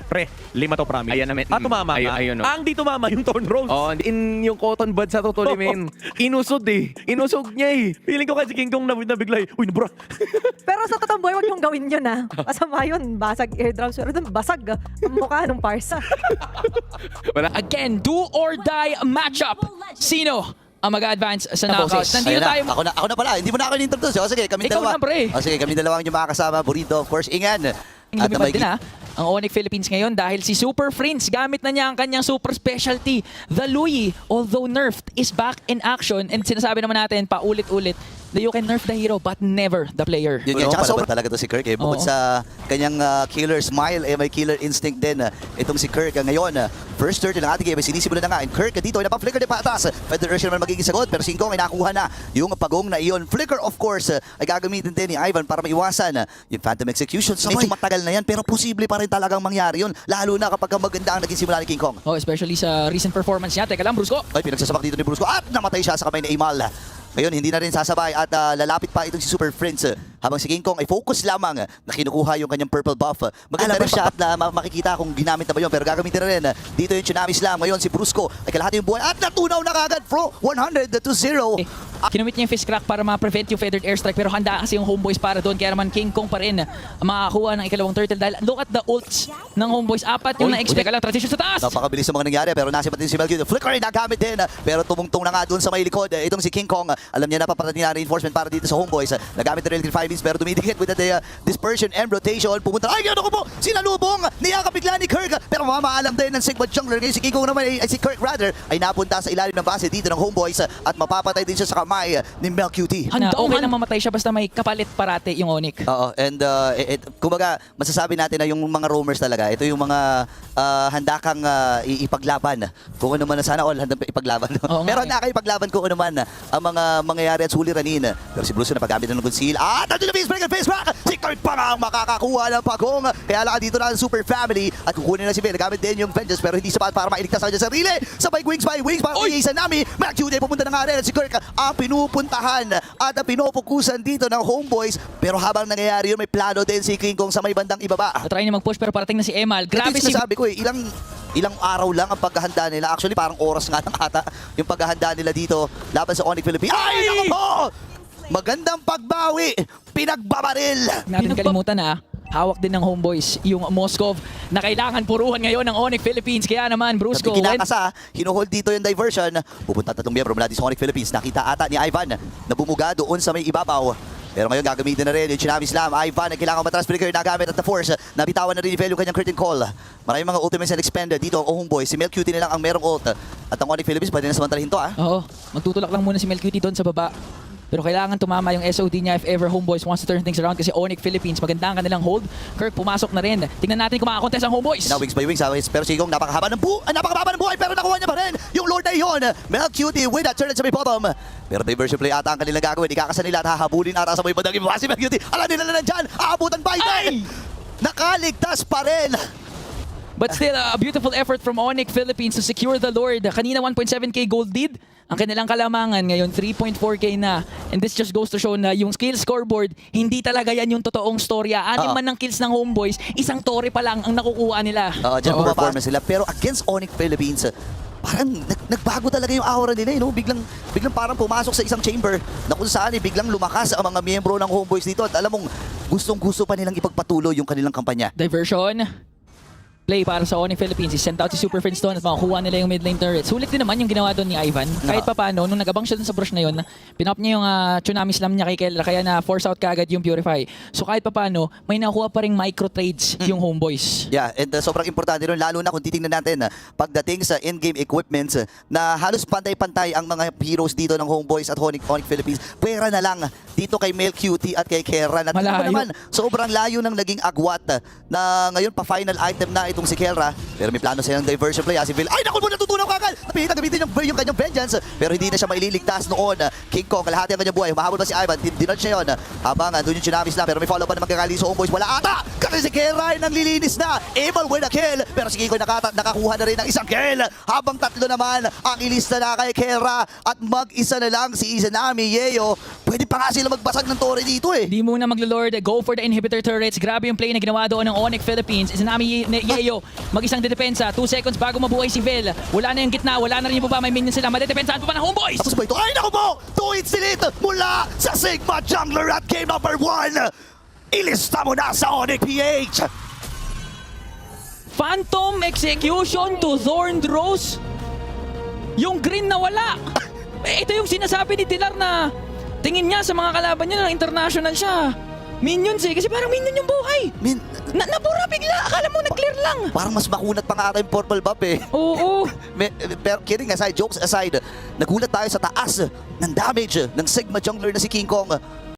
Pre, 5 to promise. Ayan naman. Tumama ka. Ayun, no. Ang di tumama yung Thorn Rose. Oh, in yung cotton bud sa totally, men. Inusod eh. Inusog niya eh. Feeling ko kasi King Kong nabigla. Uy, nabura. Pero sa totoong buhay, wag niyong gawin yun ah. Masama yun, basag eardrums. Pero dun, basag ang mukha ng parsa. Wala. Again, do or die matchup. Sino ang mag-advance sa knockout? Nandito tayo. Ako na pala. Hindi mo na ako in-introduce. O sige, kami Ikaw dalawa. na, pre. O sige, kami dalawa yung makakasama. Burrito, of course, Ingan. At Lumipad din ang Onyx Philippines ngayon dahil si Super Prince gamit na niya ang kanyang super specialty. The Louis, although nerfed, is back in action and sinasabi naman natin paulit-ulit that you can nerf the hero but never the player. Yun nga, Oo, tsaka palaban sobrang talaga to si Kirk eh. Bukod Oo. sa kanyang killer smile, may killer instinct din. Itong si Kirk ngayon. First turtle ng ating game, sinisimulan na nga. And Kirk dito ay napang-flicker din patas. Feather Urge naman magiging sagot, pero Singkong ay nakuha na yung pagong na iyon. Flicker, of course, ay gagamitin din ni Ivan para maiwasan yung Phantom Execution. Medyo matagal na yan, pero posible pa rin talagang mangyari yun. Lalo na kapag maganda ang naging simula ni King Kong. Oh, especially sa recent performance niya. Teka lang, Brusco. Ay, pinagsasapak dito ni Brusco at namatay siya sa kamay ni Amal. Ngayon, hindi na rin sasabay at lalapit pa itong si Super Prince habang si King Kong ay focus lamang na kinukuha yung kanyang purple buff. Maganda rin siya at makikita kung ginamit na ba yun, pero gagamitin na rin dito yung Tsunami Slam. Ngayon si Brusco ay kalahati yung buhay at natunaw na kagad pro 100 to 0. Kinumit niya yung fist crack para ma-prevent yung feathered airstrike pero handa kasi yung homeboys para doon kaya naman King Kong pa rin makakuha ng ikalawang turtle dahil look at the ults ng homeboys. 4 yung na-expect. Lang transition sa taas! Napakabilis ng mga nangyari pero nasipat din si Melky. Flicker ay nagamit din pero tumungtong na nga doon sa may likod. Itong si King Kong, alam niya na paparating na reinforcement para dito sa homeboys. Nagamit na rin 5 minutes pero dumidikit with the dispersion and rotation. Pumunta, ay ano ko po, sinalubong, niyakap bigla ni Kirk pero mamaalam din ng Sigma Jungler. Ngayon si King Kong naman, si Kirk rather, ay napunta sa ilalim ng base dito ng homeboys at mapapatay din siya sa kamay ni Melky. Na okay lang mamatay siya basta may kapalit parate yung Onyx. Oo, and kumbaga masasabi natin na yung mga roamers talaga, ito yung mga handa kang ipaglaban. Kung ano man na sana all handa ipaglaban. Oo, Pero nga, handa kayo ipaglaban kung ano man ang mga mangyayari at suliranin. Pero si Bruce na paggamit ng conceal. Nandun na face break and face crack! Si Kirk pa nga ang makakakuha ng pagong. Kaya lang dito na ang Super Family at kukunin na si Bill. Gamit din yung Vengeance pero hindi sapat para mailigtas sa kanya sarili. Sabay wings by wings para kay Izanami. Melky pumunta na nga rin at si Kirk ang pinupuntahan at pinupukusan dito ng homeboys. Pero habang nangyayari yun, may plano din si King Kong sa may bandang ibaba. Try niya mag-push pero parating na si Emal. Grabe si... Sabi ko ilang araw lang ang paghahanda nila. Actually, parang oras nga ng ata yung paghahanda nila dito laban sa Onyx Philippines. Ay, naku po! Magandang pagbawi! Pinagbabaril! Natin kalimutan hawak din ng homeboys yung Moskov na kailangan puruhan ngayon ng Onyx Philippines. Kaya naman, Brusco. Kinakasa, hinuhold dito yung diversion. Pupunta tatlong miyembro mula sa Onyx Philippines. Nakita ata ni Ivan na bumuga doon sa may ibabaw. Pero ngayon gagamitin na rin yung Tsunami Slam. Ivan, kailangan matras breaker nagamit at the force. Nabitawan na rin ni Velio kanyang curtain call. Maraming mga ultimates na expended dito ang homeboys. Si Melky na lang ang merong ult. At ang Onyx Philippines, pwede na samantalahin to Oo, magtutulak lang muna si Melky doon sa baba. Pero kailangan tumama yung SOD niya if ever homeboys wants to turn things around kasi Onyx Philippines, maganda ang kanilang hold. Kirk pumasok na rin. Tingnan natin kung makakontest ang homeboys. Now wings by wings, pero si Gong napakababa ng buhay pero nakuha niya pa rin yung Lord na yun. Melky with that turn sa may bottom. Pero diversion play ata ang kanilang gagawin. Ikakasa nila at hahabulin ata sa may bandang iba. Si Melky, alam nila na nandyan. Aabutan ba ito? Nakaligtas pa rin. But still, a beautiful effort from Onyx Philippines to secure the Lord. Kanina 1.7k gold lead. Ang kanilang kalamangan ngayon 3.4k na. And this just goes to show na yung skill scoreboard, hindi talaga yan yung totoong storya. Anim man ng kills ng homeboys, isang tore pa lang ang nakukuha nila. Diyan performance sila. Pero against Onyx Philippines, parang nagbago talaga yung aura nila. Biglang parang pumasok sa isang chamber na kung saan biglang lumakas ang mga miyembro ng homeboys dito. At alam mong gustong-gusto pa nilang ipagpatuloy yung kanilang kampanya. Diversion. Play para sa Onyx Philippines. Sent out si Super Friends doon at makakuha nila yung mid lane turret. Sulit din naman yung ginawa doon ni Ivan. Kahit pa paano, nung nagabang siya doon sa brush na yun, pinop niya yung Tsunami Slam niya kay Kelra kaya na force out kaagad yung Purify. So kahit pa paano, may nakuha pa ring micro trades yung homeboys. Yeah, and sobrang importante rin lalo na kung titingnan natin pagdating sa in-game equipments na halos pantay-pantay ang mga heroes dito ng homeboys at Onyx Philippines. Pwera na lang dito kay Melky at kay Kelra. At naman, sobrang layo ng naging agwat na ngayon pa final item na itong si Kelra. Pero may plano siya ng diversion play. Si Bill, ay naku mo, natutunaw kagad! Napilitan gamitin yung kanyang vengeance. Pero hindi na siya maililigtas noon. King Kong, kalahati ang kanyang buhay. Humahabol pa si Ivan. Dinodge niya yun. Habang andun yung Tsunami Slam. Pero may follow pa na magkakali sa homeboys. Wala ata! Kasi si Kelra ay nanglilinis na. Able with a kill. Pero si King Kong nakakuha na rin ng isang kill. Habang tatlo naman ang ilista na kay Kelra. At mag-isa na lang si Izanami Yeo. Pwede pa nga sila magbasag ng torre dito eh. Di muna maglo-lord, go for the inhibitor turrets. Grabe yung play na ginawa doon ng Onyx Philippines. Isanami Yeo, mag-isang dedepensa. 2 seconds bago mabuhay si Vel. Wala na yung gitna, wala na rin yung baba. May minions sila. Madedepensahan pa ba ng Homeboys? Tapos ba ito? Ay naku po! 2 hits delete mula sa Sigma Jungler at game number 1. Ilista mo na sa Onyx PH. Phantom Execution to Thorned Rose. Yung green na wala. Ito yung sinasabi ni Tilar na tingin niya sa mga kalaban niya na international siya. Minions eh, kasi parang minion yung buhay. Nabura bigla, akala mo nag-clear lang. Parang mas makunat pa nga ata yung purple buff eh. Oo. Pero kidding aside, jokes aside, nagulat tayo sa taas ng damage ng Sigma Jungler na si King Kong.